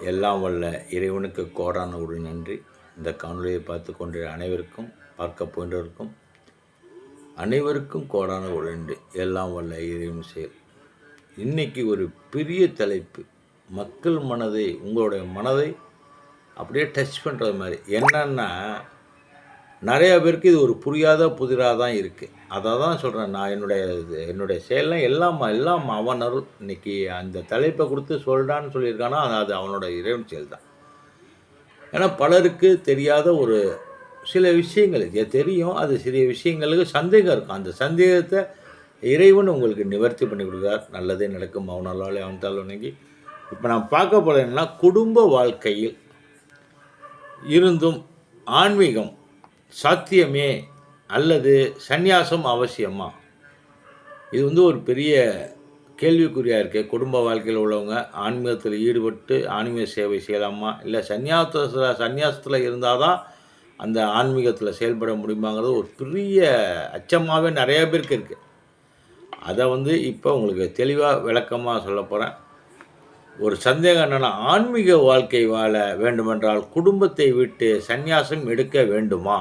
எல்லாம் வல்ல இறைவனுக்கு கோடான ஒரு நன்றி. இந்த காணொலியை பார்த்து கொண்ட அனைவருக்கும், பார்க்க போன்றவருக்கும் அனைவருக்கும் கோடான ஒரு நன்றி. எல்லாம் வல்ல இறைவன் செயல். இன்றைக்கி ஒரு பெரிய தலைப்பு, மக்கள் மனதை, உங்களுடைய மனதை அப்படியே டச் பண்ணுறது மாதிரி. என்னன்னா, நிறையா பேருக்கு இது ஒரு புரியாத புதிராக தான் இருக்குது. அதை தான் சொல்கிறேன். நான் என்னுடைய செயல்லாம் எல்லாம் அவன் அருள். இன்றைக்கி அந்த தலைப்பை கொடுத்து சொல்கிறான்னு சொல்லியிருக்கானா, அது அவனோட இறைவன் செயல் தான். ஏன்னா பலருக்கு தெரியாத ஒரு சில விஷயங்கள் தெரியும். அது சிறிய விஷயங்களுக்கு சந்தேகம் இருக்கும். அந்த சந்தேகத்தை இறைவன் உங்களுக்கு நிவர்த்தி பண்ணி கொடுக்குறார். நல்லதே நடக்கும். அவனாலே அவன் தாள் வணங்கி. இப்போ நான் பார்க்க போகிறேன் என்னன்னா, குடும்ப வாழ்க்கையில் இருந்தும் ஆன்மீகம் சாத்தியமே அல்லது சந்நியாசம் அவசியமா? இது ஒரு பெரிய கேள்விக்குறியாக இருக்குது. குடும்ப வாழ்க்கையில் உள்ளவங்க ஆன்மீகத்தில் ஈடுபட்டு ஆன்மீக சேவை செய்யலாமா, இல்லை சந்நியாசத்தில் இருந்தால் தான் அந்த ஆன்மீகத்தில் செயல்பட முடியுமாங்கிறது ஒரு பெரிய அச்சமாகவே நிறையா பேருக்கு இருக்குது. அதை இப்போ உங்களுக்கு தெளிவாக விளக்கமாக சொல்ல போகிறேன். ஒரு சந்தேகம் என்னென்னா, ஆன்மீக வாழ்க்கை வாழ வேண்டுமென்றால் குடும்பத்தை விட்டு சந்நியாசம் எடுக்க வேண்டுமா,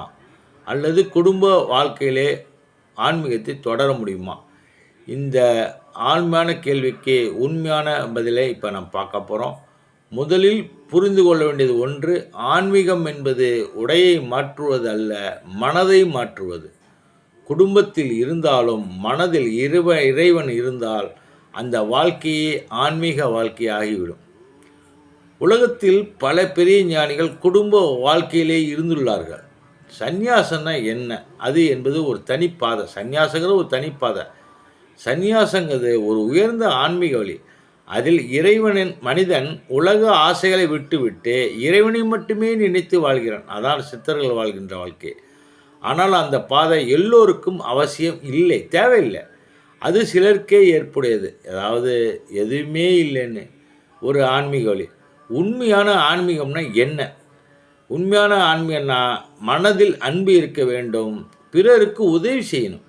அல்லது குடும்ப வாழ்க்கையிலே ஆன்மீகத்தை தொடர முடியுமா? இந்த ஆழ்மையான கேள்விக்கு உண்மையான பதிலை இப்போ நம்ம பார்க்க போகிறோம். முதலில் புரிந்து கொள்ள வேண்டியது ஒன்று, ஆன்மீகம் என்பது உடையை மாற்றுவது அல்ல, மனதை மாற்றுவது. குடும்பத்தில் இருந்தாலும் மனதில் இறைவன் இருந்தால் அந்த வாழ்க்கையே ஆன்மீக வாழ்க்கை ஆகிவிடும். உலகத்தில் பல பெரிய ஞானிகள் குடும்ப வாழ்க்கையிலே இருந்துள்ளார்கள். சந்நியாசம்னா என்ன? அது என்பது ஒரு தனிப்பாதை. சந்நியாசங்கிறது ஒரு தனிப்பாதை. சந்நியாசங்கிறது ஒரு உயர்ந்த ஆன்மீக வழி. அதில் மனிதன் உலக ஆசைகளை விட்டுவிட்டு இறைவனை மட்டுமே நினைத்து வாழ்கிறான். அதான் சித்தர்கள் வாழ்கின்ற வாழ்க்கை. ஆனால் அந்த பாதை எல்லோருக்கும் அவசியம் இல்லை, தேவையில்லை. அது சிலருக்கே ஏற்புடையது. அதாவது எதுவுமே இல்லைன்னு ஒரு ஆன்மீக வழி. உண்மையான ஆன்மீகம்னா என்ன? உண்மையான ஆன்மீகம்னா மனதில் அன்பு இருக்க வேண்டும், பிறருக்கு உதவி செய்யணும்,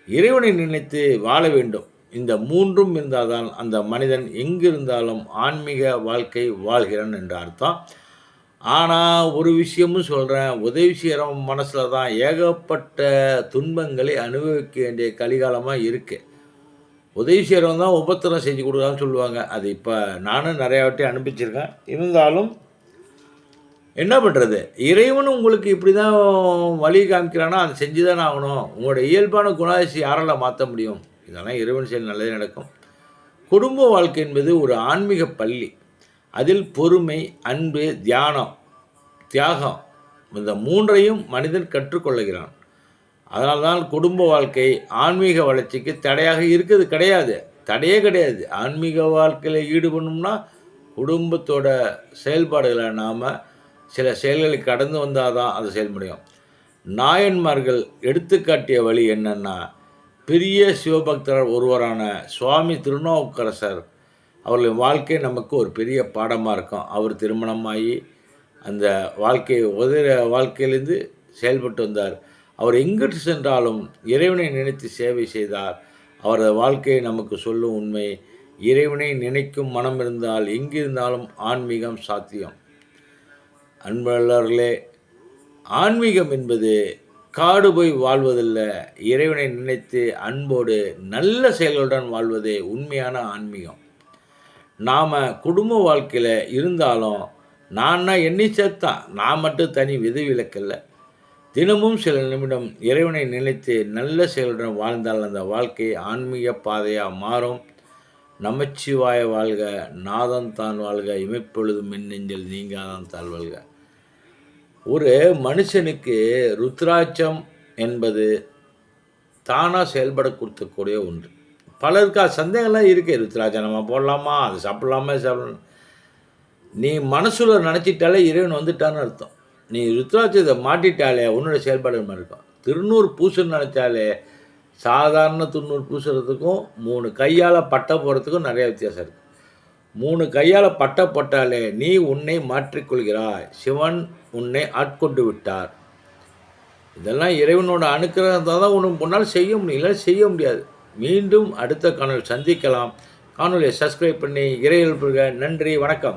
இறைவனை நினைத்து வாழ வேண்டும். இந்த மூன்றும் இருந்தால்தான் அந்த மனிதன் எங்கிருந்தாலும் ஆன்மீக வாழ்க்கை வாழ்கிறான் என்ற அர்த்தம். ஆனால் ஒரு விஷயமும் சொல்கிறேன், உதவி செய்கிறவன் மனசில் தான் ஏகப்பட்ட துன்பங்களை அனுபவிக்க வேண்டிய கலிகாலமாக இருக்குது. உதவி செய்கிறவன் தான் உபத்திரம் செஞ்சு கொடுக்குறான்னு சொல்லுவாங்க. அது இப்போ நானும் நிறையா வாட்டி அனுப்பிச்சிருக்கேன். இருந்தாலும் என்ன பண்ணுறது, இறைவனும் உங்களுக்கு இப்படி தான் வழி காமிக்கிறான்னா அதை செஞ்சு தானே ஆகணும். உங்களோட இயல்பான குணாதிசை யாரால் மாற்ற முடியும்? இதெல்லாம் இறைவன் செயல் நல்லதே நடக்கும். குடும்ப வாழ்க்கை என்பது ஒரு ஆன்மீக பள்ளி. அதில் பொறுமை, அன்பு, தியானம், தியாகம், இந்த மூன்றையும் மனிதன் கற்றுக்கொள்ளுகிறான். அதனால்தான் குடும்ப வாழ்க்கை ஆன்மீக வளர்ச்சிக்கு தடையாக இருக்குது கிடையாது, தடையே கிடையாது. ஆன்மீக வாழ்க்கையில் ஈடுபடணும்னா குடும்பத்தோட செயல்பாடுகளை நாம் சில செயல்களை கடந்து வந்தால் தான் அது செயல் முடியும். நாயன்மார்கள் எடுத்துக்காட்டிய வழி என்னென்னா, பெரிய சிவபக்தர் ஒருவரான சுவாமி திருநாவுக்கரசர் அவர்களின் வாழ்க்கை நமக்கு ஒரு பெரிய பாடமாக இருக்கும். அவர் திருமணமாகி அந்த வாழ்க்கையிலேருந்து செயல்பட்டு வந்தார். அவர் எங்கிட்டு சென்றாலும் இறைவனை நினைத்து சேவை செய்தார். அவரது வாழ்க்கையை நமக்கு சொல்லும் உண்மை, இறைவனை நினைக்கும் மனம் இருந்தால் எங்கிருந்தாலும் ஆன்மீகம் சாத்தியம். அன்பர்களே, ஆன்மீகம் என்பது காடு போய் வாழ்வதில்லை, இறைவனை நினைத்து அன்போடு நல்ல செயல்களுடன் வாழ்வதே உண்மையான ஆன்மீகம். நாம் குடும்ப வாழ்க்கையில் இருந்தாலும் நான்னா என்னை சேர்த்தான், நான் மட்டும் தனி விதிவிலக்கல்ல. தினமும் சில நிமிடம் இறைவனை நினைத்து நல்ல செயலுடன் வாழ்ந்தால் அந்த வாழ்க்கை ஆன்மீக பாதையாக மாறும். நமச்சிவாய வாழ்க, நாதன் தான் வாழ்க, இமைப்பொழுதும் மின்னெஞ்சல் நீங்காதான் தாழ்வல்க. ஒரு மனுஷனுக்கு ருத்ராட்சம் என்பது தானாக செயல்பட கொடுக்கக்கூடிய ஒன்று. பலருக்கு சந்தேகம்லாம் இருக்குது. ருத்ராட்சம் நம்ம போடலாமா, அது சாப்பிடலாமா? நீ மனசுல நினச்சிட்டாலே இறைவன் வந்துட்டான்னு அர்த்தம். நீ ருத்ராட்சத்தை மாட்டிட்டாலே உன்னோட செயல்பாடு மாதிரி இருக்கும். திருநூறு பூசன்னு நினச்சாலே சாதாரண திருநூறு பூசுறதுக்கும் 3 கையால் பட்டை போடுறதுக்கும் நிறைய வித்தியாசம் இருக்குது. 3 கையால் பட்டை போட்டாலே நீ உன்னை மாற்றிக்கொள்கிறாய், சிவன் உன்னை ஆட்கொண்டு விட்டார். இதெல்லாம் இறைவனோட அனுக்கிரகத்தை தான் உன்னால் செய்ய முடியும், இல்லை செய்ய முடியாது. மீண்டும் அடுத்த காணொலி சந்திக்கலாம். காணொலியை சப்ஸ்கிரைப் பண்ணி இறையல் பெறுக. நன்றி, வணக்கம்.